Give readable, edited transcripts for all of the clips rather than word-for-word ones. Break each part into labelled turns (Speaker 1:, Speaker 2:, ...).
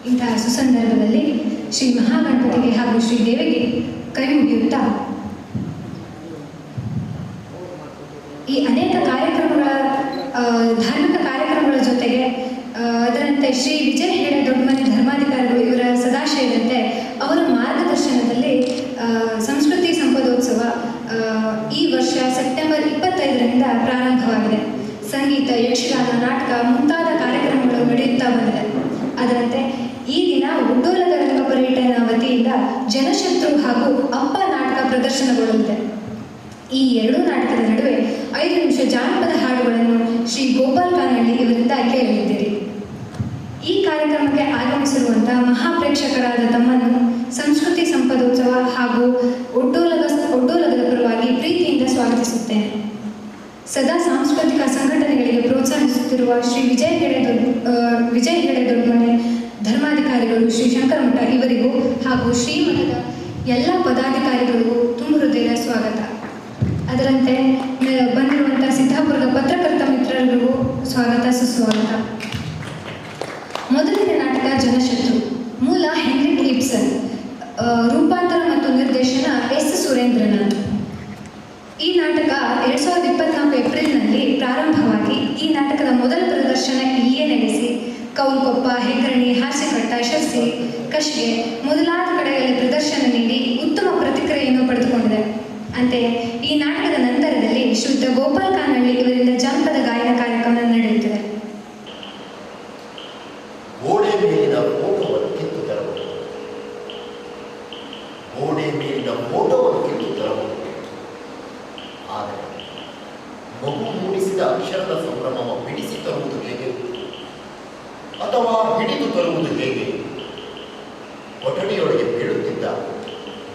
Speaker 1: ಇಂತಹ ಸುಸಂದರ್ಭದಲ್ಲಿ ಶ್ರೀ ಮಹಾಗಣಪತಿಗೆ ಹಾಗೂ ಶ್ರೀದೇವಿಗೆ ಕೈ ಮುಗಿಯುತ್ತಾ ಈ ಅನೇಕ ಕಾರ್ಯಕ್ರಮಗಳ ಧಾರ್ಮಿಕ ಕಾರ್ಯಕ್ರಮಗಳ ಜೊತೆಗೆ ಅದರಂತೆ ಶ್ರೀ ವಿಜಯ ಹೆಗಡೆ ದೊಡ್ಡಮನೆ ಧರ್ಮಾಧಿಕಾರಿಗಳು ಇವರ ಸದಾಶಯದಂತೆ ಅವರ ಮಾರ್ಗದರ್ಶನದಲ್ಲಿ ಸಂಸ್ಕೃತಿ ಸಂಪದೋತ್ಸವ ಈ ವರ್ಷ ಸೆಪ್ಟೆಂಬರ್ 25ರಿಂದ ಪ್ರಾರಂಭವಾಗಿದೆ. ಸಂಗೀತ, ಯಕ್ಷಗಾನ, ನಾಟಕ ಮುಂತಾದ ಕಾರ್ಯಕ್ರಮಗಳು ನಡೆಯುತ್ತಾ ಬಂದಿದೆ. ಅದರಂತೆ ಈ ದಿನ ಉಡ್ಡೋಲದ ರಂಗ ಪರ್ಯಟನ ವತಿಯಿಂದ ಜನಶತ್ರು ಹಾಗೂ ಅಪ್ಪ ನಾಟಕ ಪ್ರದರ್ಶನಗೊಳ್ಳಲಿದೆ. ಈ ಎರಡೂ ನಾಟಕದ ನಡುವೆ 5 ನಿಮಿಷ ಜಾನಪದ ಹಾಡುಗಳನ್ನು ಶ್ರೀ ಗೋಪಾಲ್ ಕಾನಳ್ಳಿ ಇವರಿಂದ ಕೇಳಲಿದ್ದೀರಿ. ಈ ಕಾರ್ಯಕ್ರಮಕ್ಕೆ ಆಗಮಿಸಿರುವಂತಹ ಮಹಾಪ್ರೇಕ್ಷಕರಾದ ತಮ್ಮನ್ನು ಸಂಸ್ಕೃತಿ ಸಂಪದೋತ್ಸವ ಹಾಗೂ ಒಡ್ಡೋಲಗದ ಪರವಾಗಿ ಪ್ರೀತಿಯಿಂದ ಸ್ವಾಗತಿಸುತ್ತೇನೆ. ಸದಾ ಸಾಂಸ್ಕೃತಿಕ ಸಂಘಟನೆಗಳಿಗೆ ಪ್ರೋತ್ಸಾಹಿಸುತ್ತಿರುವ ಶ್ರೀ ವಿಜಯ ಹೆಗಡೆ ದೊಡ್ಡಮನೆ ಧರ್ಮಾಧಿಕಾರಿಗಳು ಶ್ರೀ ಶಂಕರಮಠ ಇವರಿಗೂ ಹಾಗೂ ಶ್ರೀಮಠದ ಎಲ್ಲ ಪದಾಧಿಕಾರಿಗಳಿಗೂ ತುಂಬ ಹೃದಯದ ಸ್ವಾಗತ. ಅದರಂತೆ ಬಂದಿರುವಂತಹ ಸಿದ್ದಾಪುರದ ಪತ್ರಕರ್ತ ಮಿತ್ರರಿಗೂ ಸ್ವಾಗತ ಸುಸ್ವಾಗತ. ಮೊದಲನೇ ನಾಟಕ ಜನಶತ್ರು. ಮೂಲ ಹೆನ್ರಿಕ್ ಇಬ್ಸನ್, ರೂಪಾಂತರ ಮತ್ತು ನಿರ್ದೇಶನ ಎಸ್ ಸುರೇಂದ್ರನಾಥ್. ಈ ನಾಟಕ 2024 ಏಪ್ರಿಲ್ನಲ್ಲಿ ಪ್ರಾರಂಭವಾಗಿ ಈ ನಾಟಕದ ಮೊದಲ ಪ್ರದರ್ಶನ ಇಲ್ಲಿಯೇ ನಡೆಸಿ ಕೌಲ್ಕೊಪ್ಪ, ಹೆಗ್ಗರಣಿ, ಹಾಸ್ಯಕಟ್ಟ, ಶರ್ಸಿ, ಕಶ್ಗೆ ಮೊದಲಾದ ಕಡೆಗಳಲ್ಲಿ ಪ್ರದರ್ಶನ ನೀಡಿ ಉತ್ತಮ ಪ್ರತಿಕ್ರಿಯೆಯನ್ನು ಪಡೆದುಕೊಂಡಿದೆ. ಅಂತೆಯೇ ಈ ನಾಟಕದ ನಂತರದಲ್ಲಿ ಶ್ರೀಯುತ ಗೋಪಾಲ್ ಕಾನಳ್ಳಿ ಇವರಿಂದ ಜಾನಪದ ಗಾಯನ ಕಾರ್ಯಕ್ರಮ ನಡೆಯುತ್ತದೆ.
Speaker 2: ಗೋಡೆ ಮೇಲಿನ ಫೋಟೋವನ್ನು ಕಿತ್ತು ತರಬಹುದು. ಗೋಡೆ ಮೇಲಿನ ಫೋಟೋವನ್ನು ಕಿತ್ತು ತರಬಹುದು. ಆದರೆ ಮಗು ಮೂಡಿಸಿದ ಅಕ್ಷರದ ಸಂಭ್ರಮವನ್ನು ಬಿಡಿಸಿ ತರುವುದು ಹೇಗೆ ಅಥವಾ ಹಿಡಿದು ತರುವುದು ಹೇಗೆ? ಕೊಠಡಿಯೊಳಗೆ ಬೀಳುತ್ತಿದ್ದ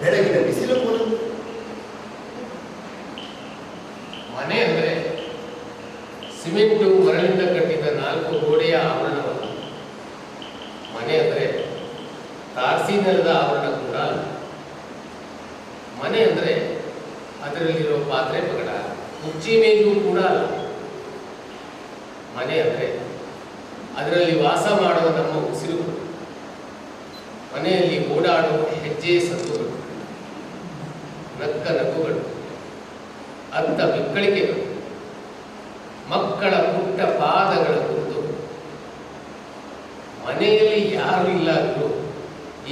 Speaker 2: ಬೆಳಗಿನ ಬಿಸಿಲು ಕೂಡ
Speaker 3: ಮನೆ ಅಂದರೆ ಸಿಮೆಂಟು ಮರಳಿಂದ ಕಟ್ಟಿದ 4 ಗೋಡೆಯ ಆವರಣವಲ್ಲ. ಮನೆ ಅಂದರೆ ತಾರಸಿ ನೆಲದ ಆವರಣ ಕೂಡ ಅಲ್ಲ. ಮನೆ ಅಂದರೆ ಅದರಲ್ಲಿರೋ ಪಾತ್ರೆ ಪಗಡ, ಕುರ್ಚಿ ಮೇಜು ಕೂಡ ಅಲ್ಲ. ಮನೆ ಅಂದರೆ ಅದರಲ್ಲಿ ವಾಸ ಮಾಡುವ ನಮ್ಮ ಉಸಿರುಗಳು, ಮನೆಯಲ್ಲಿ ಓಡಾಡುವ ಹೆಜ್ಜೆ ಸದ್ದುಗಳು, ನಕ್ಕ ನಗುಗಳು, ಅತ್ತ ಬೆಕ್ಕಳಿಕೆಗಳು, ಮಕ್ಕಳ ಪುಟ್ಟ ಪಾದಗಳ ಗುರುತು. ಮನೆಯಲ್ಲಿ ಯಾರು ಇಲ್ಲ ಅಂದರೂ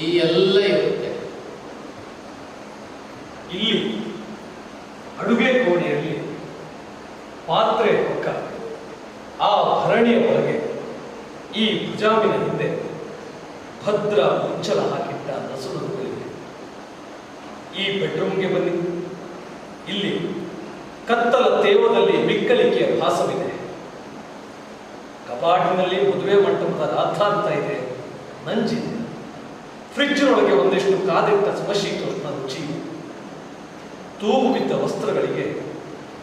Speaker 3: ಈ ಎಲ್ಲ ಇರುತ್ತೆ.
Speaker 4: ಇಲ್ಲಿ ಅಡುಗೆ ಕೋಣೆಯಲ್ಲಿ ಪಾತ್ರೆ ಪಕ್ಕ, ಆ ಭರಣಿಯ ಒಳಗೆ, ಈ ಭುಜಾಮಿನ ಹಿಂದೆ ಭದ್ರ ಮುಚ್ಚಲ ಹಾಕಿಟ್ಟ ನಸುನಗುಗಳಿವೆ. ಈ ಬೆಡ್ರೂಮ್ಗೆ ಬನ್ನಿ. ಇಲ್ಲಿ ಕತ್ತಲ ತೇವದಲ್ಲಿ ಬಿಕ್ಕಲಿಕೆಯ ಭಾಸವಿದೆ. ಕಪಾಟಿನಲ್ಲಿ ಮದುವೆ ಮಂಟಪದ ರಾಧಾಂತ ಇದೆ, ನಂಜಿದೆ. ಫ್ರಿಡ್ಜ್ನೊಳಗೆ ಒಂದಿಷ್ಟು ಕಾದಿಟ್ಟ ಸಮಶೀತೋಷ್ಣ ರುಚಿ. ತೂಗು ಬಿದ್ದ ವಸ್ತ್ರಗಳಿಗೆ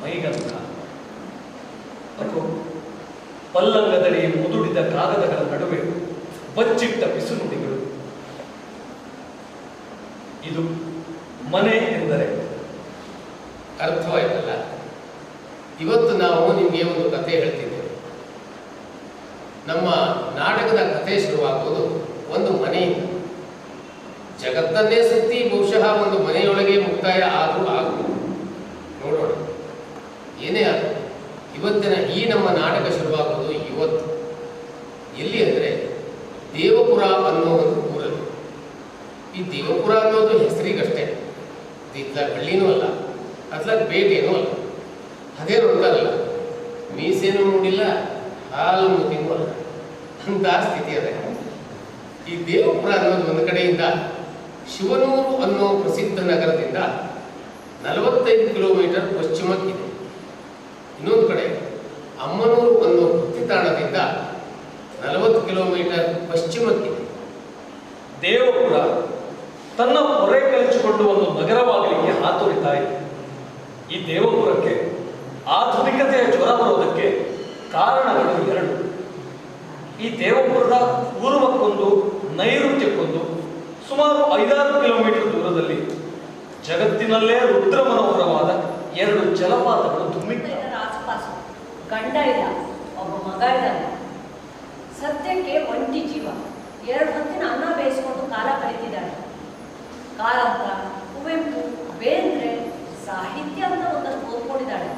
Speaker 4: ಮೈಗಂಧ. ಅಕೋ ಪಲ್ಲಂಗದಡಿ ಮುದುಡಿದ ಕಾಗದಗಳ ನಡುವೆ ಬಚ್ಚಿಟ್ಟ ಬಿಸು ನುಡಿಗಳು. ಇದು ಮನೆ ಎಂದರೆ
Speaker 3: ಅರ್ಥವಾಯ್ತಲ್ಲ? ಇವತ್ತು ನಾವು ನಿಮಗೆ ಒಂದು ಕಥೆ ಹೇಳ್ತಿದ್ದೇವೆ. ನಮ್ಮ ನಾಟಕದ ಕಥೆ ಶುರುವಾಗುವುದು ಒಂದು ಮನೆಯಿಂದ. ಜಗತ್ತನ್ನೇ ಸುತ್ತಿ ಬಹುಶಃ ಒಂದು ಮನೆಯೊಳಗೆ ಮುಕ್ತಾಯ ಆದರೂ ಆಗಬಹುದು. ನೋಡೋಣ ಏನೇ ಆದರೂ ಇವತ್ತಿನ ಈ ನಮ್ಮ ನಾಟಕ ಶುರುವಾಗುವುದು ಇವತ್ತು. ಎಲ್ಲಿ ಅಂದರೆ ದೇವಪುರ ಅನ್ನೋ ಒಂದು ಊರಲ್ಲಿ. ಈ ದೇವಪುರ ಅನ್ನೋದು ಹೆಸರಿಗಷ್ಟೇ, ಇತ್ಲಾಗ ಹಳ್ಳಿನೂ ಅಲ್ಲ, ಅತ್ಲಾಗ ಪೇಟೆನೂ ಅಲ್ಲ. ಅದೇ ನೋಡ್ತಾರಲ್ಲ, ಮೀಸೇನೂ ನೋಡಿಲ್ಲ, ಹಾಲು ಮುಗಿನೂ ಅಲ್ಲ, ಅಂತ ಸ್ಥಿತಿ ಅದೇ. ಈ ದೇವಪುರ ಅನ್ನೋದು ಒಂದು ಕಡೆಯಿಂದ ಶಿವನೂರು ಅನ್ನೋ ಪ್ರಸಿದ್ಧ ನಗರದಿಂದ 45 ಕಿಲೋಮೀಟರ್ ಪಶ್ಚಿಮಕ್ಕಿದೆ. ಇನ್ನೊಂದು ಕಡೆ ಅಮ್ಮನೂರು ಅನ್ನೋ ವೃತ್ತಿತಾಣದಿಂದ 40 ಕಿಲೋಮೀಟರ್ ಪಶ್ಚಿಮಕ್ಕಿದೆ.
Speaker 4: ದೇವಪುರ ತನ್ನ ಹೊರೆ ಕಲಿಸಿಕೊಂಡು ಒಂದು ನಗರವಾಗಲಿಕ್ಕೆ ಹಾತೊರಿತಾ ಇದೆ. ಈ ದೇವಪುರಕ್ಕೆ ಆಧುನಿಕತೆಯ ಜ್ವರ ಬರೋದಕ್ಕೆ ಕಾರಣಗಳು 2. ಈ ದೇವಪುರದ ಪೂರ್ವಕ್ಕೊಂದು ನೈಋತ್ಯಕ್ಕೊಂದು ಸುಮಾರು 5-6 ಕಿಲೋಮೀಟರ್ ದೂರದಲ್ಲಿ ಜಗತ್ತಿನಲ್ಲೇ ರುದ್ರ ಮನೋಹರವಾದ 2 ಜಲಪಾತಗಳು ತುಂಬಿದ್ದಾರೆ.
Speaker 5: ಆಸುಪಾಸು ಗಂಡ ಇಲ್ಲ, ಒಬ್ಬ ಮಗ ಇದ್ದಾನೆ. ಸದ್ಯಕ್ಕೆ ಒಂಟಿ ಜೀವ, 2 ಹೊತ್ತಿನ ಕಾರಂತ, ಕುವೆಂಪು, ಬೇಂದ್ರೆ, ಸಾಹಿತ್ಯ ಅಂತ ಒಂದಷ್ಟು ಓದ್ಕೊಂಡಿದ್ದಾಳೆ.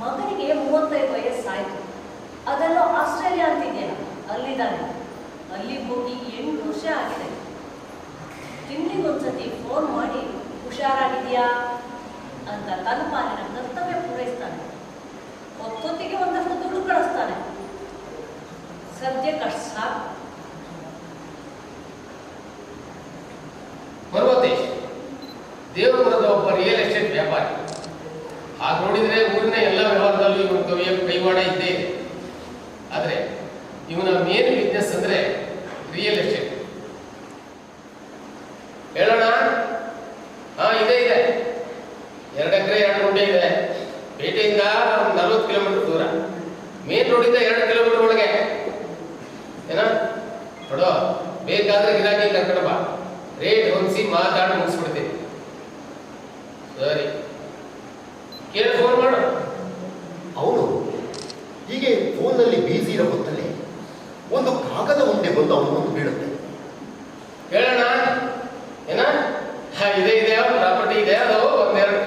Speaker 5: ಮಗನಿಗೆ 35 ವಯಸ್ಸಾಯಿತು. ಅದೆಲ್ಲೋ ಆಸ್ಟ್ರೇಲಿಯಾ ಅಂತಿದೆಯಲ್ಲ, ಅಲ್ಲಿದ್ದಾನೆ. ಅಲ್ಲಿ ಹೋಗಿ 8 ವರ್ಷ ಆಗಿದೆ. ತಿಂಗಳಿಗೊಂದ್ಸತಿ ಫೋನ್ ಮಾಡಿ ಹುಷಾರಾಗಿದೆಯಾ ಅಂತ ತನ್ನ ಪಾಲಿನ ಕರ್ತವ್ಯ ಪೂರೈಸ್ತಾನೆ. ಹೊತ್ತೊತ್ತಿಗೆ ಒಂದಷ್ಟು ದುಡ್ಡು ಕಳಿಸ್ತಾನೆ. ಸದ್ಯಕ್ಕಷ್ಟು ಸಾಕು.
Speaker 3: ಪರ್ವತೇಶ್ ದೇವಪುರದ ಒಬ್ಬ ರಿಯಲ್ ಎಸ್ಟೇಟ್ ವ್ಯಾಪಾರಿ. ಹಾಗೆ ನೋಡಿದರೆ ಊರಿನ ಎಲ್ಲ ವ್ಯವಹಾರದಲ್ಲೂ ಇವನು ಕೈವಾಡ ಇದ್ದೇ ಇದೆ. ಆದರೆ ಇವನ ಮೇನ್ ಬಿಸ್ನೆಸ್ ಅಂದರೆ ರಿಯಲ್ ಎಸ್ಟೇಟ್. ಹೇಳೋಣ? ಇದೆ 2 ಎಕರೆ 2 ಗುಂಟೆ ಇದೆ. ಪೇಟೆಯಿಂದ 40 ಕಿಲೋಮೀಟರ್ ದೂರ, ಮೇನ್ ರೋಡಿಂದ 2 ಕಿಲೋಮೀಟರ್ ಒಳಗೆ. ಏನೋ ನೋಡೋ, ಬೇಕಾದ್ರೆ ಗಿರಾಕಿ ಕರ್ಕೊಂಡು ಬಾ, ರೇಟ್ ಹೊಂದಿಸಿ ಮಾತಾಡಿ ಮುಗಿಸ್ಬಿಡ್ತೀನಿ. ಸರಿ, ಕೇಳಿ ಫೋನ್ ಮಾಡು.
Speaker 2: ಅವನು ಹೀಗೆ ಫೋನ್ನಲ್ಲಿ ಬ್ಯುಸಿ ಇರೋ ಹೊತ್ತಲ್ಲಿ ಒಂದು ಕಾಗದ ಉಂಡೆ ಬಂದು ಅವನು ಮುಂದೆ ಬೀಳುತ್ತೆ.
Speaker 3: ಹೇಳೋಣ? ಏನ ಇದೆ ಪ್ರಾಪರ್ಟಿ ಇದೆ, ಅದು 1-2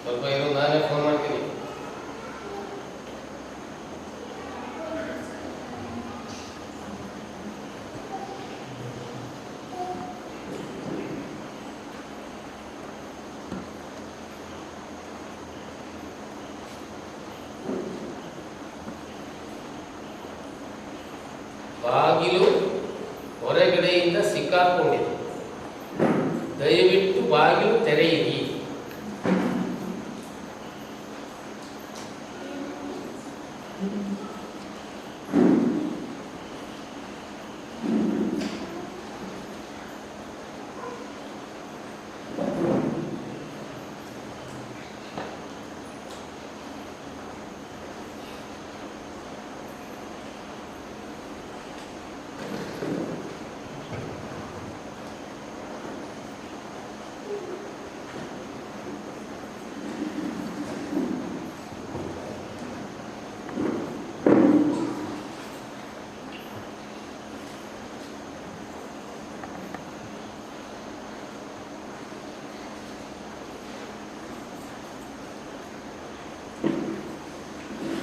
Speaker 3: ಸ್ವಲ್ಪ ಇರು, ನಾನೇ ಫೋನ್ ಮಾಡ್ತೀನಿ. ಬಾಗಿಲು ಹೊರಗಡೆಯಿಂದ ಸಿಕ್ಕಾಕೊಂಡಿದೆ, ದಯವಿಟ್ಟು ಬಾಗಿಲು ತೆರೆಯಿರಿ.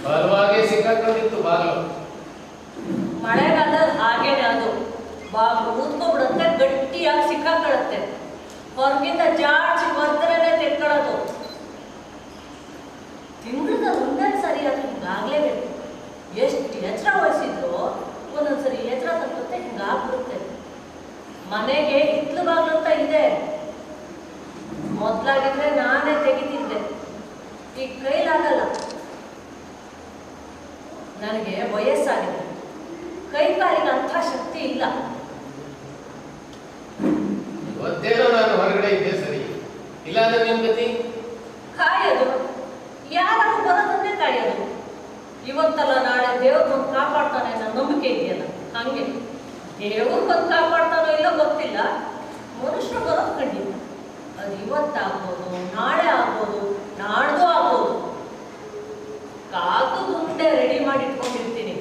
Speaker 3: ಬಲವಾಗಿ ಸಿಕ್ಕಾಕೊಂಡಿತ್ತು ಬಾಗಿಲು.
Speaker 5: ಮಳೆಗಾಲದಲ್ಲಿ ಹಾಗೇನೆ ಅದು. ಬಾಗಿಲು ಊದ್ಕೊಬಿಡುತ್ತೆ, ಗಟ್ಟಿಯಾಗಿ ಸಿಕ್ಕಾಕೊಳ್ಳುತ್ತೆ. ಹೊರಗಿಂದ ಜಾಡ್ಸಿ ಬಂದ್ರೇನೆ ತೆಕ್ಕೊಳ್ಳೋದು. ತಿಂಗಳದ ಒಂದೊಂದು ಸರಿ ಅದು ಹಿಂಗಾಗ್ಲೇಬೇಕು. ಎಷ್ಟು ಎಚ್ಚರ ವಹಿಸಿದ್ರು ಒಂದೊಂದ್ಸರಿ ಎಚ್ಚರ ತಪ್ಪುತ್ತೆ, ಹಿಂಗಾಗ್ಬಿಡುತ್ತೆ. ಮನೆಗೆ ಹಿತ್ಲು ಬಾಗಿಲು ಅಂತ ಇದೆ. ಮೊದಲಾಗಿದ್ರೆ ನಾನೇ ತೆಗಿತಿದ್ದೆ, ಈಗ ಕೈಲಾಗಲ್ಲ. ನನಗೆ ವಯಸ್ಸಾಗಿದೆ, ಕೈ ಕಾಲಿಗೆ ಅಂಥ ಶಕ್ತಿ ಇಲ್ಲ.
Speaker 3: ಇವತ್ತೇನೋ ನಾನು ಹೊರಗಡೆ ಇದ್ದೆ ಸರಿ, ಇಲ್ಲಾಂದ್ರೆ ನಿಮ್ ಗತಿ
Speaker 5: ಕಾಯೋದು, ಯಾರು ಬರೋದನ್ನೇ ಕಾಯೋದು. ಇವತ್ತಲ್ಲ ನಾಳೆ ದೇವ್ರು ಬಂದು ಕಾಪಾಡ್ತಾನೆ ಅನ್ನೋ ನಂಬಿಕೆ ಇದೆಯಲ್ಲ, ಹಂಗೆ ದೇವ್ರು ಬಂದು ಕಾಪಾಡ್ತಾನೋ ಇಲ್ಲೋ ಗೊತ್ತಿಲ್ಲ, ಮನುಷ್ಯರು ಬರೋದು ಖಂಡಿತ. ಅದು ಇವತ್ತಾಗ್ಬೋದು, ನಾಳೆ ಆಗ್ಬೋದು, ನಾಡ್ದು ಆಗ್ಬೋದು. ಕಾಗದ ಉಂಡೆ ರೆಡಿ ಮಾಡಿ ಇಟ್ಕೊಂಡಿರ್ತೀನಿ.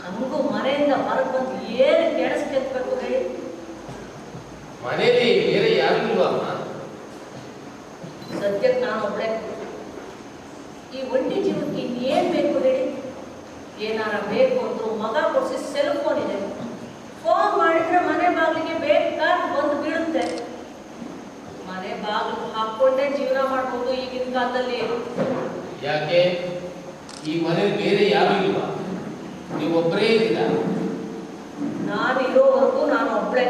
Speaker 5: ಹಂಗೂ ಮನೆಯಿಂದ ಹೊರಗೆ ಬಂದು ಏನು ಕೆಡಿಸ್ಕೆತ್ಬೇಕು ಹೇಳಿ?
Speaker 3: ಮನೇಲಿ ಬೇರೆ ಯಾರು ಇಲ್ವಮ್ಮ?
Speaker 5: ಸದ್ಯಕ್ಕೆ ನಾನು ಒಬ್ಬಳೆ. ಈ ಒಂಟಿ ಜೀವಕ್ಕೆ ಇನ್ನೇನು ಬೇಕು ಹೇಳಿ? ಏನಾರ ಬೇಕು ಅಂದ್ರು ಮಗ ಕೊಡಿಸಿ ಸೆಲ್ ಫೋನ್ ಇದೆ, ಫೋನ್ ಮಾಡಿದ್ರೆ ಮನೆ ಬಾಗಿಲಿಗೆ ಬೇಕಾದ್ರೆ ಬಂದು ಬೀಳುತ್ತೆ. ಮನೆ ಬಾಗಿಲು ಹಾಕ್ಕೊಂಡೇ ಜೀವನ ಮಾಡ್ಬೋದು ಈಗಿನ ಕಾಲದಲ್ಲಿ.
Speaker 3: ಯಾಕೆ ಈ ಮನೇಲಿ ಬೇರೆ ಯಾರು ಇಲ್ವಾ? ನೀವೊಬ್ಬರೇ ಇದ್ದೀರಾ?
Speaker 5: ನಾನಿರೋವರೆಗೂ ನಾನು ಒಬ್ಬಳೆ.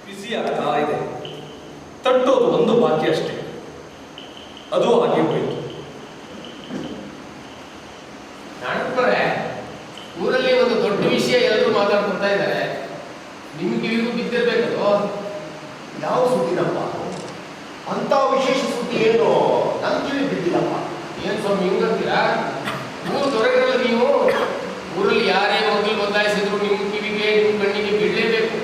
Speaker 4: ಬಿಸಿ ಆಗ್ತಾ ಇದೆ. ತಟ್ಟೋದು ಒಂದು ಬಾಕಿ ಅಷ್ಟೇ, ಅದು ಹಾಗೆ ಹೋಯಿತು.
Speaker 3: ನಾಡಪ್ಪರೇ, ಊರಲ್ಲಿ ಒಂದು ದೊಡ್ಡ ವಿಷಯ ಎಲ್ಲರೂ ಮಾತಾಡ್ಕೊಳ್ತಾ ಇದ್ದಾರೆ. ನಿಮ್ಗೆ ಇವಿಗೂ ಬಿದ್ದಿರ್ಬೇಕದು.
Speaker 2: ಯಾವ ಸುದ್ದಿನಪ್ಪ? ಅಂತ ವಿಶೇಷ ಸುದ್ದಿ ಏನು ನನ್ನ ಕಿವಿ ಬಿದ್ದಿಲ್ಲಪ್ಪ.
Speaker 3: ಏನ್ ಸ್ವಾಮಿ ಹಿಂಗಂತೀರಾ? ಊರು ತೊರೆಗರಲ್ಲ ನೀವು. ಊರಲ್ಲಿ ಯಾರೇ ಮೊದಲು ಬದಲಾಯಿಸಿದ್ರು ನಿಮ್ಮ ಕಿವಿಗೆ ನಿಮ್ಮ ಕಣ್ಣಿಗೆ ಬೀಳಲೇಬೇಕು.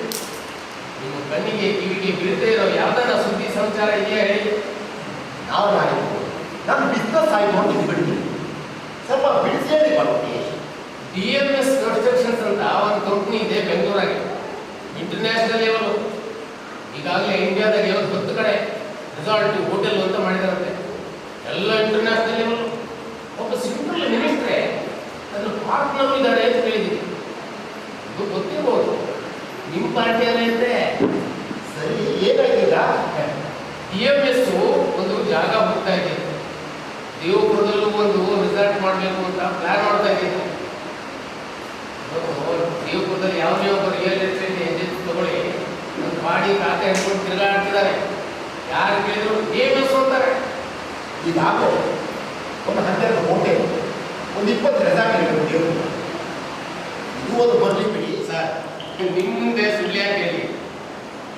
Speaker 3: ನಿಮ್ಮ ಕಣ್ಣಿಗೆ ಕಿವಿಗೆ ಬೀಳದೇ ಇರೋ ಯಾವ್ದಾರ ಸುದ್ದಿ ಸಮಾಚಾರ ಇದೆಯಾ ಹೇಳಿ?
Speaker 2: ನಾವು ಮಾಡಿದ್ದು ನನ್ನ ಬಿಸ್ನೆಸ್ ಬಾಯಿ ನೋಡ್ಲಿಕ್ಕೆ ಬಿಡ್ತೀನಿ. ಸ್ವಲ್ಪ ಬಿಡಿಸಿ ಹೇಳಿ ಪಾರ್ವತಿ.
Speaker 3: DMS ಕನ್ಸ್ಟ್ರಕ್ಷನ್ಸ್ ಅಂತ ಒಂದು ಕಂಪ್ನಿ ಇದೆ ಬೆಂಗಳೂರಾಗೆ, ಇಂಟರ್ನ್ಯಾಷನಲ್ ಲೆವೆಲ್. ಈಗಾಗಲೇ ಇಂಡಿಯಾದಾಗ 10 ಕಡೆ ರೆಸಾರ್ಟ್ ಹೋಟೆಲ್ ಅಂತ ಮಾಡಿದಾರಂತೆ, ಎಲ್ಲ ಇಂಟರ್ನ್ಯಾಷನಲ್ ಲೆವೆಲ್. ಒಬ್ಬ ಸಿಂಪಲ್ ಮಿನಿಸ್ಟ್ರೆ ಅದ್ರ ಪಾರ್ಟ್ನರ್ ಇದ್ದಾರೆ ಅಂತ ಹೇಳಿದ್ದೀನಿ. ಇದು ಗೊತ್ತಿರ್ಬೋದು, ನಿಮ್ಮ ಪಾರ್ಟಿಯಲ್ಲೇ ಇದ್ರೆ.
Speaker 2: ಸರಿ, ಏನಾಗಿಲ್ಲ?
Speaker 3: DMS ಒಂದು ಜಾಗ ಹೋಗ್ತಾ ಇದೆ, ದೇವಪುರದಲ್ಲೂ ಒಂದು ರೆಸಾರ್ಟ್ ಮಾಡಬೇಕು ಅಂತ ಪ್ಲಾನ್ ಮಾಡ್ತಾ ಇದ್ದೀನಿ. ದೇವಪುರದಲ್ಲಿ ಯಾವುದೇ ಒಬ್ಬ ರಿಯಲ್ ಎಸ್ಟೇಟ್ ಏಜೆನ್ಸಿ ತಗೊಳ್ಳಿ, ಒಂದು ಮಾಡಿ ಖಾತೆ ಹಿಡ್ಕೊಂಡು ತಿರುಗಾಡ್ತಿದ್ದಾರೆ. ಯಾರು ಕೇಳಿದ್ರು DMS ಅಂತಾರೆ.
Speaker 2: ಇದಾಗೋ ಒಂದು 12 ಹೋಟೆಲ್, ಒಂದು 20 ರೆಸಾರ್ಟ್ ಇರಬೇಕು ದೇವರು. ಇದು ಒಂದು ಬರಲಿ ಬಿಡಿ
Speaker 3: ಸರ್. ನಿಮ್ಮದೇ ಸುಳ್ಳು ಯಾಕೆ ಹೇಳಿ,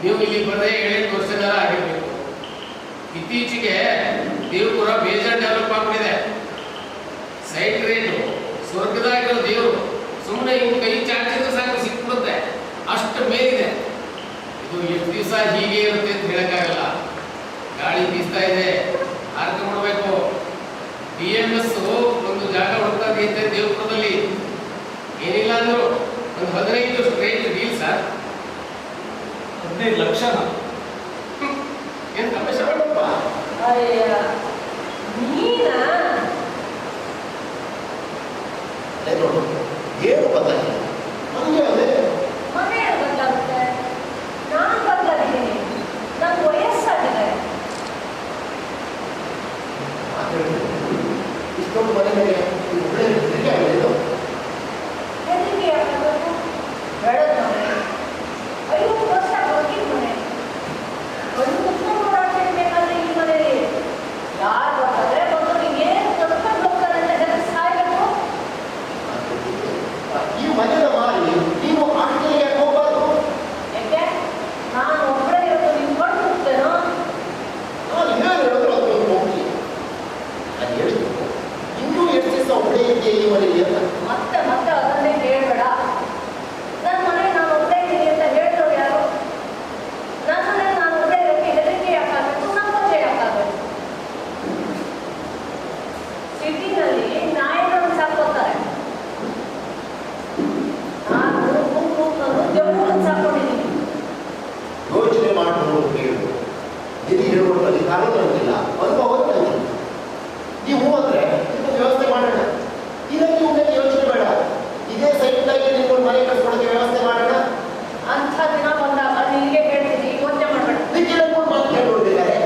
Speaker 3: ನೀವು ಇಲ್ಲಿ ಬರದೆ 7-8 ವರ್ಷಗಳ ಆಗಿರ್ಬೇಕು. ಇತ್ತೀಚೆಗೆ ದೇವಪುರ ಬೇಜಾರ್ ಡೆವಲಪ್ ಆಗ್ಬಿಟ್ಟಿದೆ. ಸೈಟ್ ರೇಟು ಸ್ವರ್ಗದಾಗಿರೋ ದೇವರು ಸುಮ್ಮನೆ ಇವು ಕೈ ಚಾಚಿದ್ರೆ ಸಾಕು ಸಿಕ್ಬಿಡುತ್ತೆ, ಅಷ್ಟು ಮೇಲಿದೆ. ಇದು ಎಷ್ಟು ದಿವಸ ಹೀಗೆ ಇರುತ್ತೆ ಅಂತ ಹೇಳಕ್ಕಾಗಲ್ಲ. ಗಾಳಿ ಬೀಸ್ತಾ ಇದೆ, ಆರ್ಕ ಮಾಡಬೇಕು. DMS ಒಂದು ಜಾಗ ಹುಡುಕ್ತಾ ಇದೆ ದೇವಪುರದಲ್ಲಿ. ಏನಿಲ್ಲ ಅಂದ್ರು ಒಂದು 15 ಸ್ಟ್ರೇಟ್ ಡೀಲ್ ಸರ್.
Speaker 4: 15 ಲಕ್ಷ.
Speaker 3: ಏನು ತಮಾಷೆ ಮಾಡಪ್ಪ.
Speaker 5: ಅಯ್ಯ ನೀನಾ?
Speaker 2: ನೋಡು, ಏನು ಗೊತ್ತಾಗಿಲ್ಲ ನಮಗೆ. ಅದೇ
Speaker 5: ಮನೆ ಬದಲಾಗುತ್ತೆ, ನಾನು ಬದಲಾಗಿದ್ದೀನಿ, ನನ್ನ ವಯಸ್ಸಾಗಿದೆ.
Speaker 2: ಇಷ್ಟೊಂದು ಮನೆ ಮೇಲೆ ಹೆದರಿಕೆ ಆಗಲಿಲ್ಲ.
Speaker 5: ಹೆದರಿಕೆ ಯಾಕಾಗಬೇಕು? ಬೆಳೆದ ಮನೆ, 50 ವರ್ಷ ಬದುಕಿದ ಮನೆ, ಒಂದು ಕುತ್ಕೊಂಡು ಓಡಾಡ್ತಿರ್ಬೇಕಾದ್ರೆ ಈ ಮನೆಯಲ್ಲಿ ಯಾರು ಬರ್ತಾರೆ ಬಂದು ಏನು ಕದ್ಕೊಂಡು ಹೋಗ್ತಾರೆ ಅಂತ ಹೆದರಿ ಸಾಯ್ಬೇಕು.
Speaker 2: ಈ ಮನೆಯ ಮಾರಿ ನೀವು ಆಟಗಳಿಗೆ ಹೋಗಬಾರ್ದು.
Speaker 5: ಯಾಕೆ? ನಾನು ಒಬ್ಬಳೇ ಇರೋದು ನೀವು ಕೊಂಡು ಹೋಗ್ತೇನೋ?
Speaker 2: ನಾನು ಏನು ಹೇಳಿದ್ರು ಅದನ್ನು ಹೋಗಿ ಅದು ಹೇಳಿದ್ರು. ಇನ್ನೂ ಎಷ್ಟು ದಿವಸ ಒಬ್ಬಳೇ ಇದೆಯಾ ಈ ಮನೆಯಲ್ಲಿ ಅಂತ.
Speaker 5: ಮತ್ತೆ ಮತ್ತೆ ಅದನ್ನೇ ಕೇಳಬೇಡ. ನನ್ನ ಮನೆ ನಾನು ಒಬ್ಬಳೇ ಇದ್ದೀನಿ ಅಂತ ಹೇಳಿದವ್ರು ಯಾರು? ನನ್ನ ಮನೆ ನಾನು ಒಬ್ಬಳೇ ಇರೋಕ್ಕೆ ಹೆದರಿಕೆ ಯಾಕಾಗಬೇಕು, ನಂಬಿಕೆ ಯಾಕಾಗಬೇಕು? ಸಿಟಿನಲ್ಲಿ ನಾಯಿಗಳನ್ನು ಸಾಕೋತಾರೆ, ನಾನು ಗುಂಪನ್ನು ಜಮ್ಮುಗಳನ್ನು ಸಾಕೊಂಡಿದ್ದೀನಿ.
Speaker 2: ಯೋಚನೆ ಮಾಡಬಹುದು ಕೇಳು. ನಿಧಿ ಹೇಳುವ ಅಧಿಕಾರ ನನಗಿಲ್ಲ, ಅನುಭವ ನನಗಿಲ್ಲ. ನೀವು ಅಂದ್ರೆ ಇದನ್ನು ವ್ಯವಸ್ಥೆ ಮಾಡೋಣ. ಇದಕ್ಕೆ ಮುಂದೆ ಯೋಚನೆ ಬೇಡ. ಇದೇ ಸೈಟ್ನಾಗೆ ನಿಮ್ಗೊಂದು ಮನೆ ಕಟ್ಸ್ಕೊಳಕ್ಕೆ ವ್ಯವಸ್ಥೆ ಮಾಡೋಣ.
Speaker 5: ಅಂಥ ದಿನ ಬಂದಾಗ ನಿನಗೆ ಹೇಳ್ತೀನಿ, ಯೋಚನೆ ಮಾಡಬೇಡ.
Speaker 2: ನಿಖಿಲಕ್ಕೂ ಮಾತು ಕೇಳ್ಕೊಂಡಿದ್ದಾರೆ.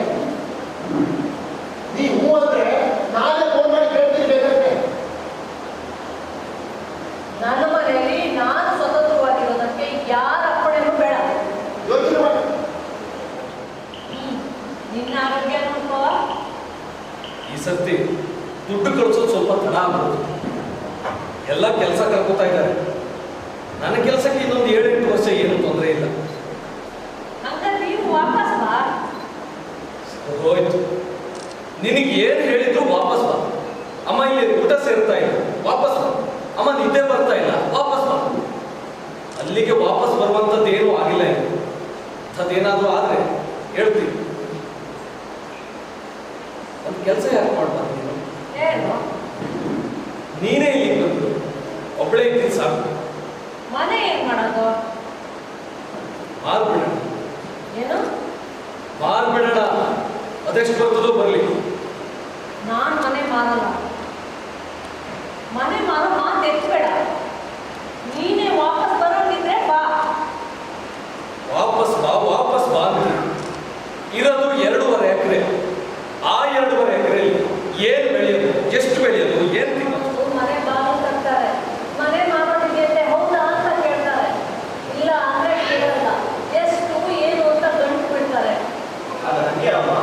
Speaker 2: ನೀವು ಅಂದ್ರೆ ನಾಳೆ ಫೋನ್ ಮಾಡಿ ಕೇಳ್ತೀನಿ ಬೇಕಾದ್ರೆ.
Speaker 5: ನನ್ನ ಮನೆಯಲ್ಲಿ ನಾನು ಸ್ವತಂತ್ರವಾಗಿರೋದಕ್ಕೆ ಯಾರ ಅಪ್ಪಣೆನೂ ಬೇಡ.
Speaker 2: ಯೋಚನೆ ಮಾಡಿ.
Speaker 5: ನಿನ್ನ ಆರೋಗ್ಯ ನೋಡ್ಕೋ.
Speaker 4: ಈ ಸರ್ತಿ ದುಡ್ಡು ಕಳಿಸೋದು ಸ್ವಲ್ಪ ತಡ ಆಗ್ಬೋದು. ಎಲ್ಲ ಕೆಲಸ ಕರ್ಕೋತಾ ಇದ್ದಾರೆ. ನನ್ನ ಕೆಲಸಕ್ಕೆ ಇನ್ನೊಂದು 7-8 ವರ್ಷ ಏನು ತೊಂದರೆ ಇಲ್ಲ.
Speaker 5: ಹಂಗಾದ್ರೆ ನೀವು ವಾಪಸ್ ಬಾ.
Speaker 4: ಹೋಯ್ತು, ನಿನಗೆ ಏನು ಹೇಳಿದ್ರು ವಾಪಸ್ ಬಾ. ಅಮ್ಮ ಇಲ್ಲಿ ಊಟ ಸೇರ್ತಾ ಇಲ್ಲ, ವಾಪಸ್ ಬಾ. ಅಮ್ಮ ನಿದ್ದೆ ಬರ್ತಾ ಇಲ್ಲ, ವಾಪಸ್ ಬಾ. ಅಲ್ಲಿಗೆ ವಾಪಸ್ ಬರುವಂಥದ್ದು ಏನೂ ಆಗಿಲ್ಲ. ಅದೇನಾದರೂ ಆದರೆ ಹೇಳ್ತೀನಿ. ಒಂದು ಕೆಲಸ ಯಾಕೆ ಮಾಡ್ಬಾರ್ದು ನೀನು?
Speaker 5: ಏನು?
Speaker 4: ನೀನೇ ಇಲ್ಲಿಗೆ ಬಂದು ಒಬ್ಬಳೇ ಇದ್ದೀನಿ ಸಾಕು.
Speaker 5: ಮನೆ ಏನ್ ಮಾಡೋದು?
Speaker 4: ಮಾರ್ಬಿಡೋಣ.
Speaker 5: ಏನು?
Speaker 4: ಮಾರ್ಬಿಡೋಣ. ಅದೆಷ್ಟು ಬರ್ತದೋ ಬರಲಿ.
Speaker 5: ನಾನು ಮನೆ ಮಾರಲ್ಲ. ಮನೆ ಮಾರೋ ಮಾತು ಎತ್ತಬೇಡ. ನೀನೇ ವಾಪಸ್ ಬರೋದಿದ್ರೆ ಬಾ.
Speaker 4: ವಾಪಸ್ ಬಾ, ವಾಪಸ್ ಬಾ ಅಂದ್ರೆ ಇರೋದು 2.5 ಎಕರೆ. ಆ 2.5 ಎಕರೆಯಲ್ಲಿ ಏನು ಬೆಳೆಯೋದು, ಎಷ್ಟು ಬೆಳೆಯೋದು, ಏನು ತಿನ್ನೋದು?
Speaker 5: ಮನೆ ಬಾಗಿಲು ತರ್ತಾರೆ, ಮನೆ ಮಾರೋದಿದೆ ಹೌದಾ ಅಂತ ಕೇಳ್ತಾರೆ. ಇಲ್ಲ ಅಂದ್ರೆ ಕೇಳಲ್ಲ. ಎಷ್ಟು ಏನು ಅಂತ ಗಂಟು ಬಿಡ್ತಾರೆ.
Speaker 6: ಅದು ಹಂಗೆ ಅಮ್ಮ,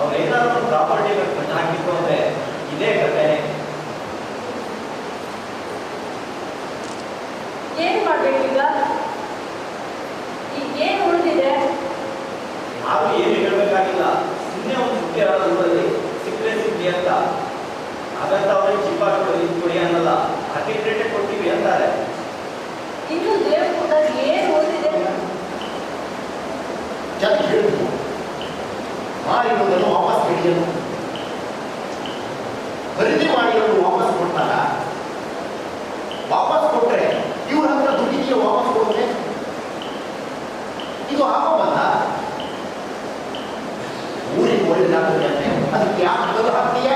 Speaker 6: ಅವ್ರು ಏನಾದ್ರು ಪ್ರಾಪರ್ಟಿ ಕಣ್ಣು ಹಾಕಿತ್ತು ಅಂದ್ರೆ ಇದೇ ಕತೆ.
Speaker 5: ಏನ್ ಮಾಡ್ಬೇಕೀಗ? ಈಗ ಏನು ಉಳಿದಿದೆ?
Speaker 6: ಯಾರು ಏನು ಹೇಳ್ಬೇಕಾಗಿಲ್ಲ. ಸುಮ್ಮನೆ ಒಂದು ಸುದ್ದಿ ಊರಲ್ಲಿ ಸಿಕ್ಕರೆ ಸಿಕ್ಕಿ ಅಂತ. ಹಾಗಂತ ಅವ್ರಿಗೆ ಚಿಪ್ಪಾಗಿ ಕೊಡಿ ಅನ್ನಲ್ಲ, ಅರ್ಟಿಕ್ ರೇಟೇ ಕೊಡ್ತೀವಿ ಅಂತಾರೆ.
Speaker 5: ಇನ್ನು ದೇವಪುರದಲ್ಲಿ ಏನು ಉಳಿದಿದೆ?
Speaker 2: ಚೆನ್ನಾಗಿ ಹೇಳ್ತೀನಿ. ಮಾರಿರೋದನ್ನು ವಾಪಸ್ ಹಿಡಿಯಲು ಖರೀದಿ ಮಾಡಿ ಅವರು ವಾಪಸ್ ಕೊಡ್ತಾರ? ವಾಪಸ್ ಕೊಟ್ರೆ ಇವ್ರ ಹತ್ರ ದುಡ್ಡಿಗೆ ವಾಪಸ್ ಕೊಡುತ್ತೆ. ಇದು ಆಗೋಬಲ್ಲ. ಊರಿಗೆ ಒಳ್ಳೆದಾಗುತ್ತೆ ಅಂದ್ರೆ ಅದಕ್ಕೆ ಯಾಕೆ ಮೊದಲು ಹಾಕ್ತೀಯ?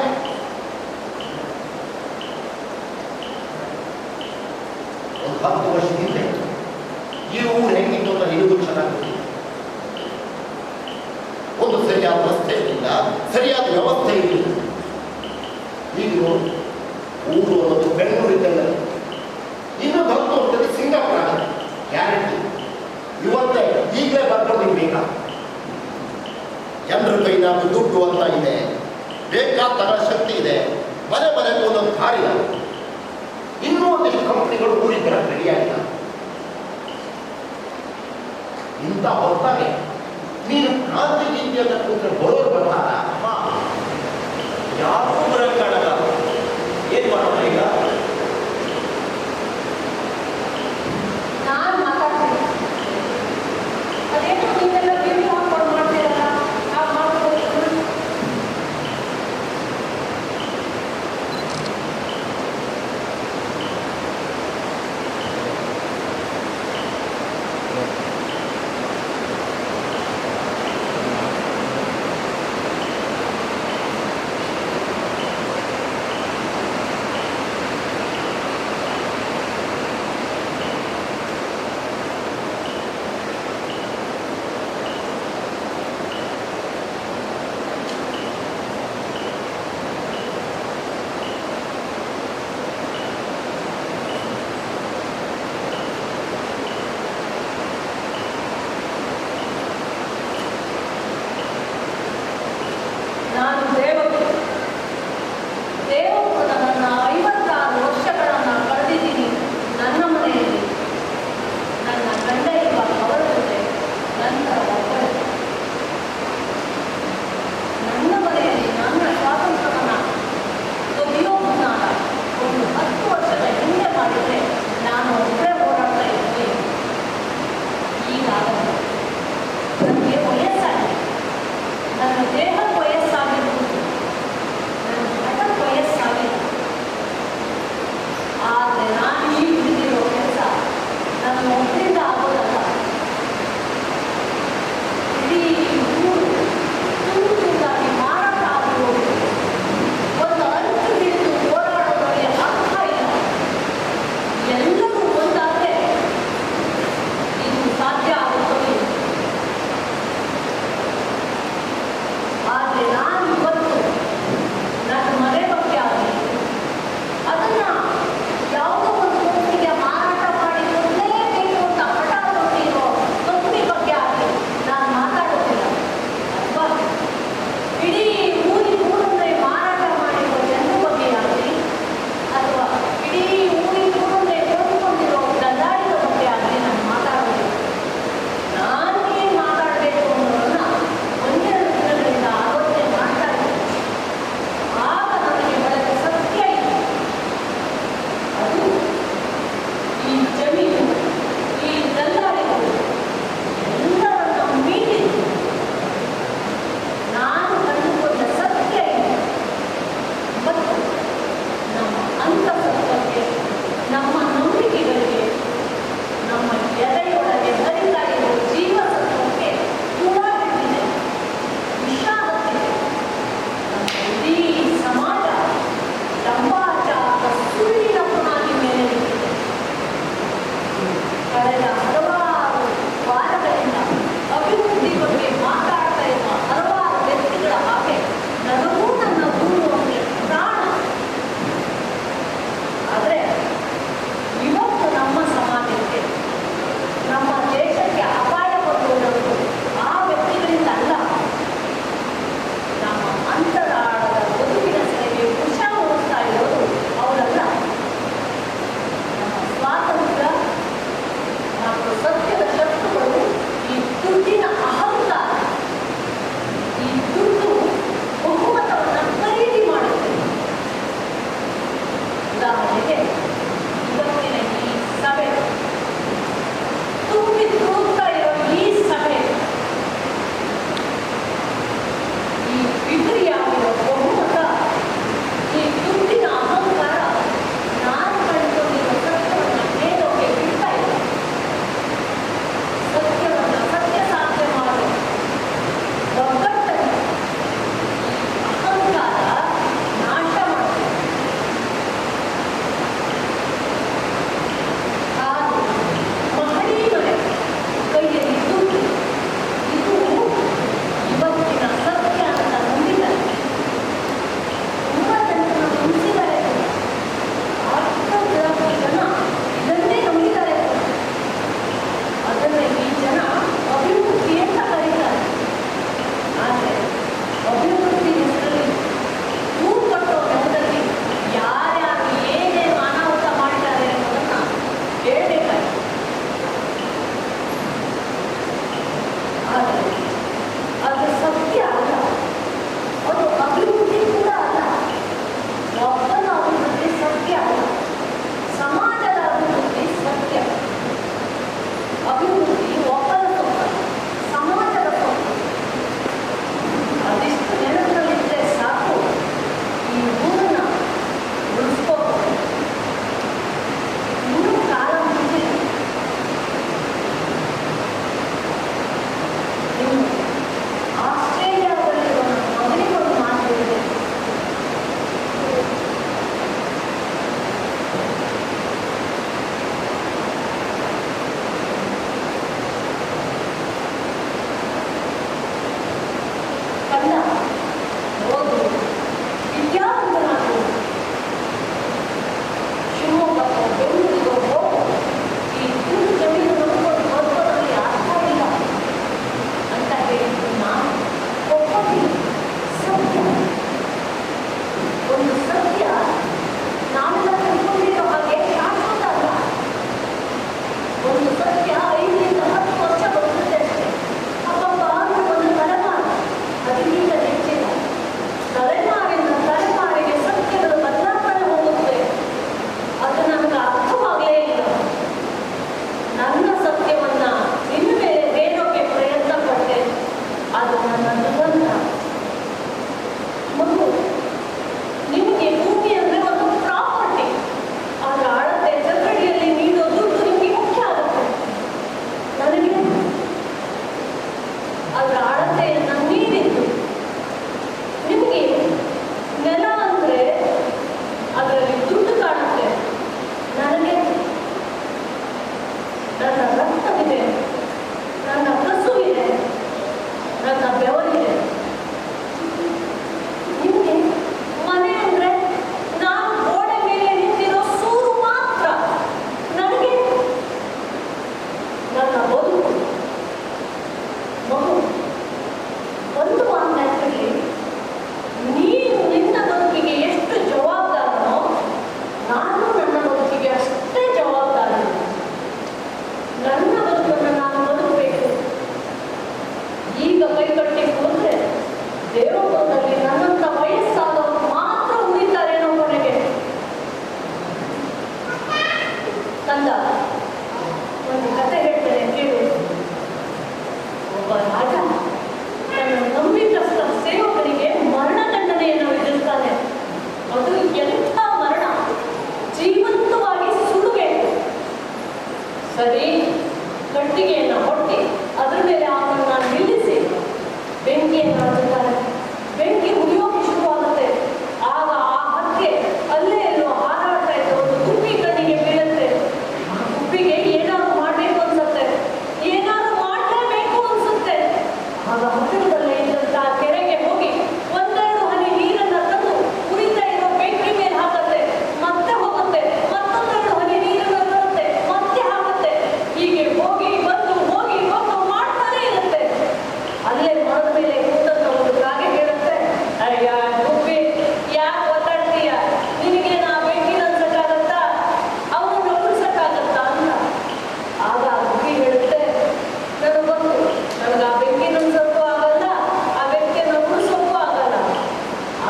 Speaker 2: ಒಂದು 10 ವರ್ಷದ ಹಿಂದೆ ಈ ಊರು ಹೆಂಗಿತ್ತು ಅಂತ ನಿಮಗೂ ಚೆನ್ನಾಗಿ ಗೊತ್ತಿದೆ. ಒಂದು ಸರಿಯಾದ ರಸ್ತೆ ಇರಲಿಲ್ಲ, ಸರಿಯಾದ ವ್ಯವಸ್ಥೆ ಇರಲಿಲ್ಲ. ಈಗ ಊರು ಅನ್ನೋದು ಬೆಂಗಳೂರು ಇದ್ದಂಗೆ ಇನ್ನೂ 10 ವರ್ಷದಲ್ಲಿ ಸಿಂಗಾಪುರ ಆಗುತ್ತೆ ಗ್ಯಾರಂಟಿ. ಇವತ್ತೇ ಈಗಲೇ ಬರ್ಕೊಂಡು ಬೇಕಾ? ಜನರ ಕೈನಾಗ ದುಡ್ಡು ಅಂತ ಇದೆ, ಬೇಕಾದ ಶಕ್ತಿ ಇದೆ, ಮನೆ ಮನೆಗೆ ಒಂದೊಂದು ಕಾರ್ಯ. ಇನ್ನೂ ಒಂದಿಷ್ಟು ಕಂಪನಿಗಳು ಊರಿಗೆ ಬರಕ್ಕೆ ರೆಡಿಯಾಗಿಲ್ಲ. ಇಂಥ ಹೊತ್ತಾಗೆ ನೀನು ಕ್ರಾಂತಿ ನೀತಿ ಅಂತ ಕೂತ್ರೆ ಬರೋರು ಬರ್ತಾರ?
Speaker 6: ಯಾರಿಗೂ ಬರಕ್ಕೆ ಕಾಣಲ್ಲ. ಏನ್ ಮಾಡೋಣ ಈಗ?
Speaker 5: ನಾನು ಮಾತಾಡ್ತೀನಿ. ಅದೇನು ನೀವೆಲ್ಲ ವಿಡಿಯೋ ಹಾಕೊಂಡು ಮಾಡ್ತೀರಲ್ಲ, ನಾವು ಮಾಡ್ಬೋದು. ನಾನು ದೇವಪುರದ ನನ್ನ 56 ವರ್ಷಗಳನ್ನು ಕಳೆದಿದ್ದೀನಿ ನನ್ನ ಮನೆಯಲ್ಲಿ. ನನ್ನ ಗಂಡ ಇರುವ ಅವರ ಜೊತೆ ನಂತರ ಒಬ್ಬಳೆ. ನನ್ನ ಮನೆಯಲ್ಲಿ ನನ್ನ ಸ್ವಾತಂತ್ರ್ಯವನ್ನು ಒದೆಯೋ ಮುನ್ನಾಡ ಒಂದು 10 ವರ್ಷದ ಹಿಂದೆ ಮಾಡಿದರೆ ನಾನು ಒಬ್ಬರೇ ಓಡಾಡ್ತಾ ಇದ್ದೆ. ಈಗ ನನಗೆ ವಯಸ್ಸಾಗಿದೆ. ನನ್ನ ದೇಹ ವಯಸ್ಸಾಗಿರುವುದು, ನನ್ನ ಹಠ ವಯಸ್ಸಾಗಿಲ್ಲ. ಆದರೆ ನಾನು ಈ ಹಿಡಿದಿರೋ ಕೆಲಸ ನನ್ನ ಒಬ್ಬರಿಂದ ಆಗೋದಲ್ಲ. ಇಡೀ ಊರು ತುಂಬಿಗಾಗಿ ಮಾರಾಟ ಆಗಿರೋದು. ಒಂದು ಅಂಚು ಹಿಡಿದು ಹೋರಾಡೋದರಲ್ಲಿ ಅರ್ಥ ಇಲ್ಲ. ಎಲ್ಲರೂ ಒಂದಾದರೆ ಇದು ಸಾಧ್ಯ ಆಗುತ್ತದೆ. ಆ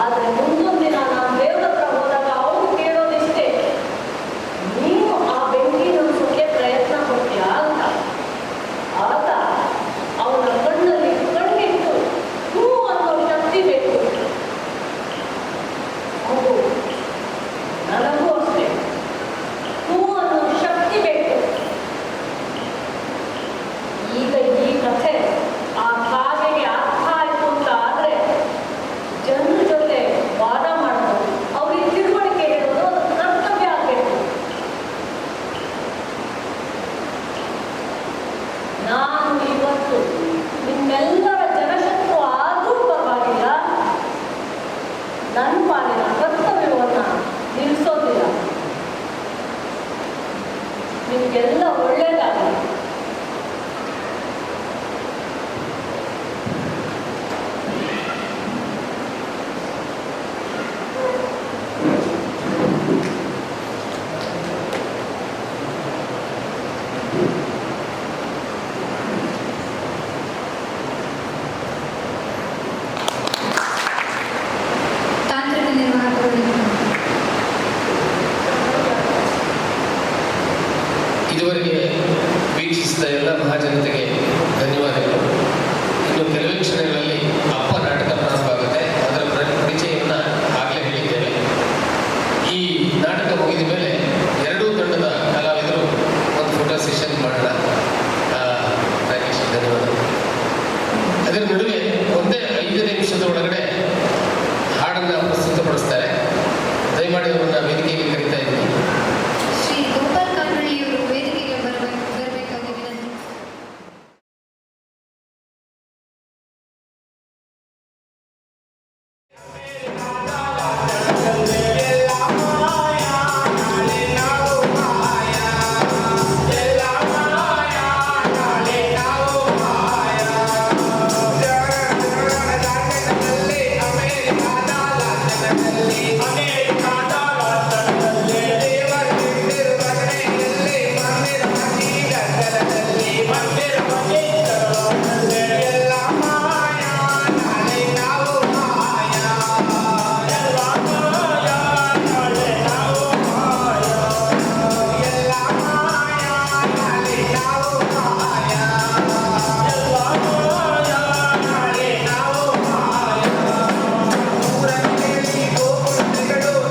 Speaker 5: ಆದ್ರೆ ಮುಂದೊಂದು ದಿನ ನಾನು ದೇವ್ರ ಹತ್ರ ಹೋದಾಗ ಅವ್ರು ಕೇಳೋದಿಷ್ಟೇ, ನೀನು ಆ ಬೆಂಕಿ ನುಗ್ಸೋಕೆ ಪ್ರಯತ್ನ ಪಡ್ತೀಯಾ ಅಂತ. ಆಗ ಅವನ ಕಣ್ಣಲ್ಲಿ ಕಣ್ಣಿಟ್ಟು ಹೂ ಅನ್ನೋ ಶಕ್ತಿ ಬೇಕು. ಹೌದು, ನನಗೂ ಅಷ್ಟೇ ಹೂ ಅನ್ನೋ ಶಕ್ತಿ ಬೇಕು. ಈಗ ಈ ಕಥೆ ಆ ಕಾಗೆಗೆ ಅರ್ಥ ಆಯ್ತು ಅಂತ ಆದ್ರೆ ಜನರ ಜೊತೆ ವಾದ ಮಾಡೋದು, ಅವ್ರಿಗೆ ತಿಳುವಳಿಕೆ ಹೇಳೋದು ಅದು ಕರ್ತವ್ಯ ಆಗಬೇಕು. ನಾನು ಇವತ್ತು ನಿಮ್ಮೆಲ್ಲರ ಜನಶತ್ರು ಆದ್ರೂ ಪರವಾಗಿಲ್ಲ, ನನ್ನ ಪಾಲಿನ ಕರ್ತವ್ಯವನ್ನ ನಿಲ್ಲಿಸೋದಿಲ್ಲ. ನಿಮ್ಗೆಲ್ಲ ಒಳ್ಳೇದಾಗಲಿ.
Speaker 1: ತಾಂತ್ರಿಕ ನಿರ್ವಾಹಕರು
Speaker 3: ಇದುವರೆಗೆ ವೀಕ್ಷಿಸಿದ ಎಲ್ಲ ಮಹಾಜನತೆಗೆ ಧನ್ಯವಾದಗಳು. ಇನ್ನು ಕೆಲವೇ ಕ್ಷಣಗಳಲ್ಲಿ ಅಪ್ಪ ನಾಟಕ ಪ್ರಾರಂಭ ಆಗುತ್ತೆ. ಅದರ ಪರಿಚಯವನ್ನು ಆಗಲೇ ಹೇಳಿದ್ದೇವೆ. ಈ ನಾಟಕ ಮುಗಿದ ಮೇಲೆ ಎರಡೂ ತಂಡದ ಕಲಾವಿದರು ಒಂದು ಫೋಟೋ ಸೆಷನ್ ಮಾಡೋಣ. ರಾಕೇಶ್, ಧನ್ಯವಾದಗಳು. ಅದರ ನಡುವೆ ಒಂದೇ 5 ನಿಮಿಷದ ಒಳಗಡೆ ಹಾಡನ್ನು ಪ್ರಸ್ತುತಪಡಿಸ್ತಾರೆ. ದಯಮಾಡಿ ಅವರನ್ನ ವೇದಿಕೆಗೆ ಕರೀತಾ ಇದ್ದೀನಿ.
Speaker 1: ಶ್ರೀ ಗೋಪಾಲ್ ಕಾಂಡ್ರಳ್ಳಿಯವರು ವೇದಿಕೆಗೆ ಬರಬೇಕಾಗಿ ವಿನಂತಿ.
Speaker 7: ಗೋಪುರ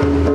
Speaker 7: Thank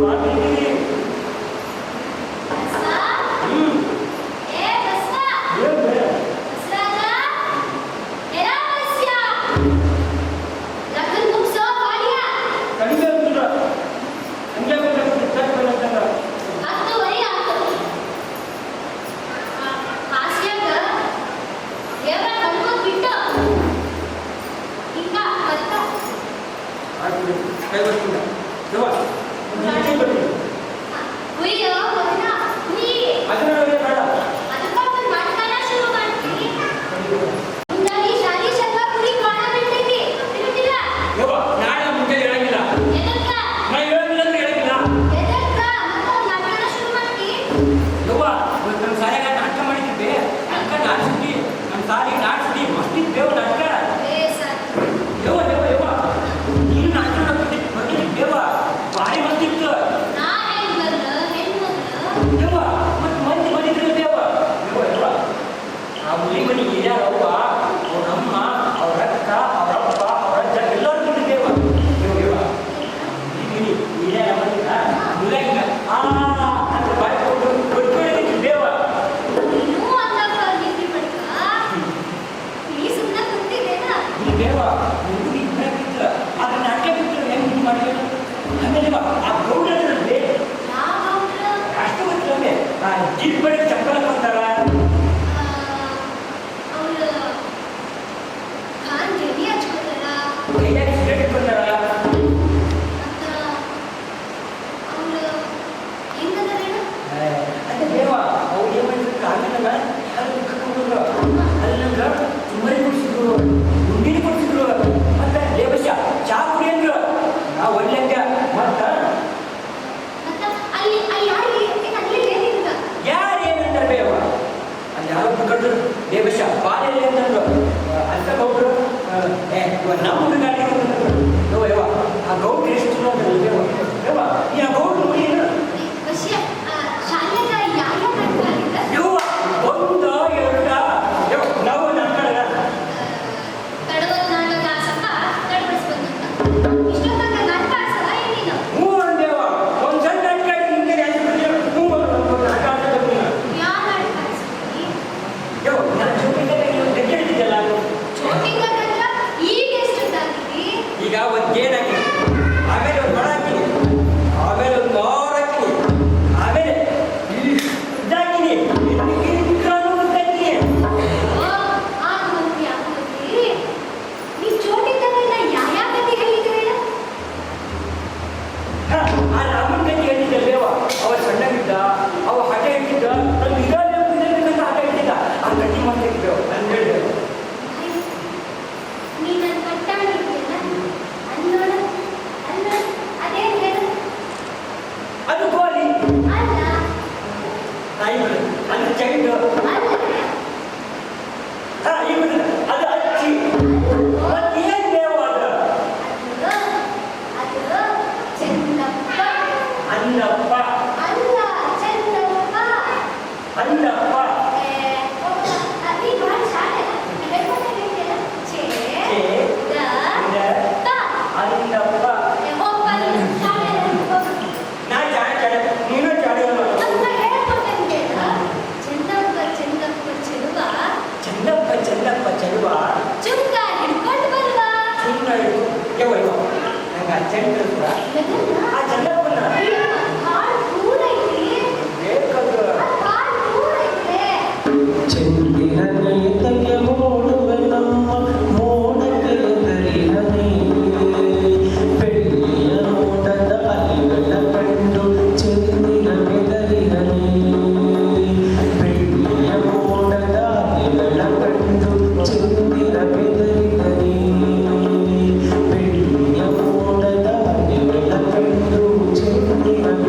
Speaker 7: you.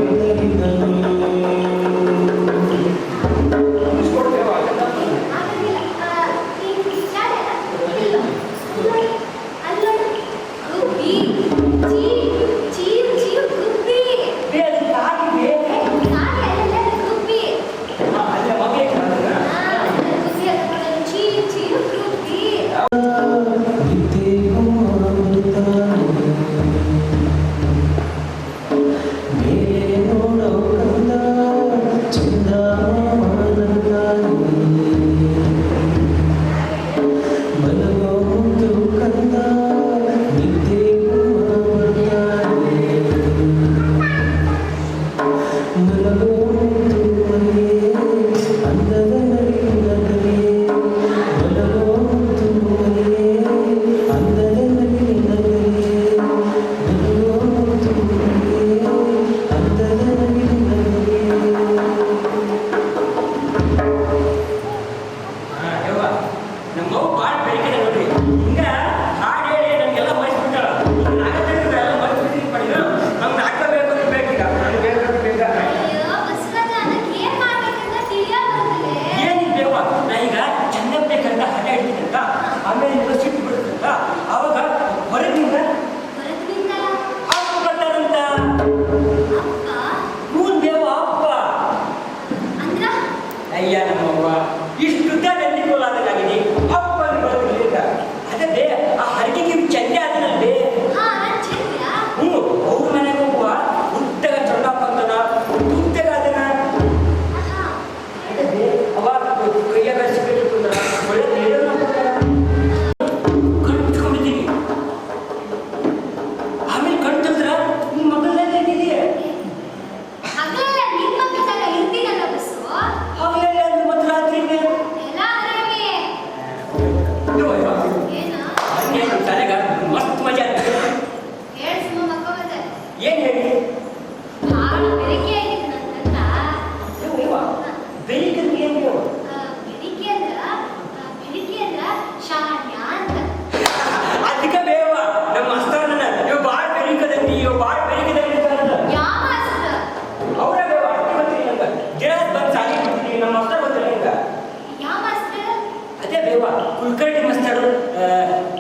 Speaker 7: ದೇವ ಕುಲಕರ್ಣಿ ಮಸ್ತರು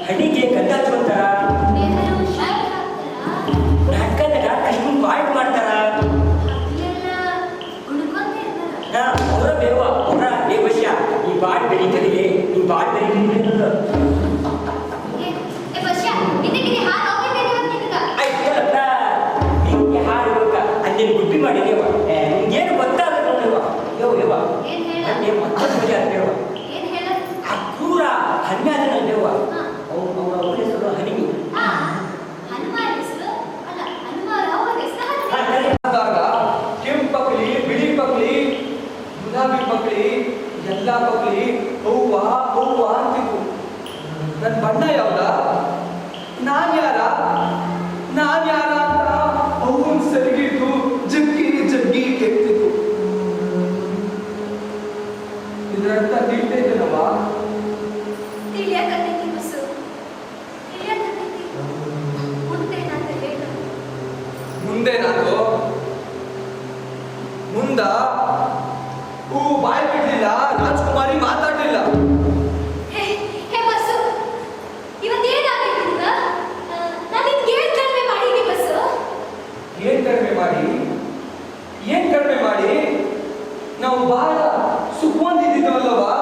Speaker 7: ಹಣಿಗೆ ಗಂಧ ಹಚ್ಚುವಂತಾರ ನಾಟಕದಾಗ ಕೃಷ್ಣನ್ ಪಾಠ ಮಾಡ್ತಾರ ಅವರ ದೇವ ಅವರ ದೇವಶ್ಯ ಈ ಪಾಠ ಬೆಳೀತದೆ ಈ ಪಾಠ ಬೆಳೀತದೆ ನಿಮ್ಗೆ ಹಾಡು ಬೇಕಾ ಅಲ್ಲಿ ಗುಡ್ಡಿ ಮಾಡಿದೇವ ನಿಮ್ಗೇನು ಗೊತ್ತಾಗಲ್ಲ ನೋಡುವ ಯವ್ವ ಮತ್ತೊಂದು ಮಜಾ ಅಂತೇವ ಅಕ್ರೂರ ಹನ್ಯಾದನ ದೇವ ಅವರ ಹೆಸರು ಹನಿಗೆ
Speaker 4: ಕೆಂಪು ಪಕ್ಲಿ ಬಿಳಿ ಪಕ್ಲಿ ಗುಲಾಬಿ ಪಕ್ಲಿ ಎಲ್ಲ ಪಕ್ಲಿ ಹೂವ ಹೂವ ಅಂತಿತ್ತು. ನನ್ನ ಬಣ್ಣ ಯಾವ್ದ, ನಾನ್ ಯಾರ ಅಂತ ಅವನ್ ಸರಿಗಿಟ್ಟು ಜಗ್ಗಿ ಜಗ್ಗಿ ಕೆತ್ತಿತ್ತು. ಇದರರ್ಥ ತಿಳಿತಾ ಇದ್ದೇನವ? ಮುಂದೆ ನಾನು ಹೂ ಬಾಯ್ ಬಿಡ್ಲಿಲ್ಲ, ರಾಜ್ಕುಮಾರಿ ಮಾತಾಡ್ಲಿಲ್ಲ. ಏನ್ ಕಡಿಮೆ ಮಾಡಿ ನಾವು ಬಹಳ ಸುಖವಂದಿದ್ದೀವಲ್ಲವಾ?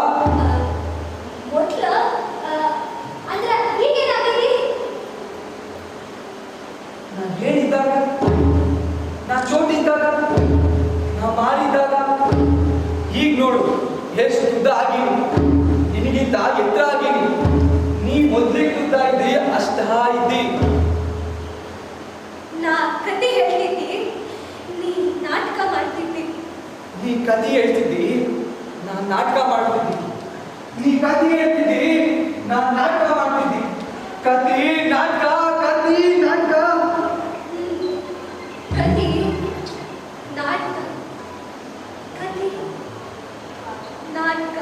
Speaker 4: ನಾನು ಹೇಳಿದ್ದಾಗ, ನಾ ಚೋಟಿದ್ದಾಗ, ನಾ ಮಾರಿದ್ದಾಗ, ಈಗ ನೋಡು ಎಷ್ಟು ಉದ್ದ ಆಗೀನಿ, ನಿನಗಿಂತ ಎತ್ತರ ಆಗೀನಿ. ನೀ ಮೊದ್ಲಿಗೆ ಉದ್ದ ಇದ್ದಿ, ಅಷ್ಟ ಇದ್ದಿ.
Speaker 1: ನಾ ಕತೆ ಹೇಳ್ತಿದ್ದಿ, ನೀ ನಾಟಕ ಮಾಡ್ತಿದ್ದಿ.
Speaker 4: ನೀ ಕತೆ ಹೇಳ್ತಿದ್ದಿ, ನಾನ್ ನಾಟಕ ಮಾಡ್ತಿದ್ದಿ. ನೀ ಕತೆ ಹೇಳ್ತಿದ್ದಿ, ನಾನ್ ನಾಟಕ ಮಾಡ್ತಿದ್ದಿ. ಕತೆ ನಾಟಕ, ಕತೆ ನಾಟಕ.
Speaker 1: ಕತೆ ನಾಟಕ, ಕತೆ ನಾಟಕ.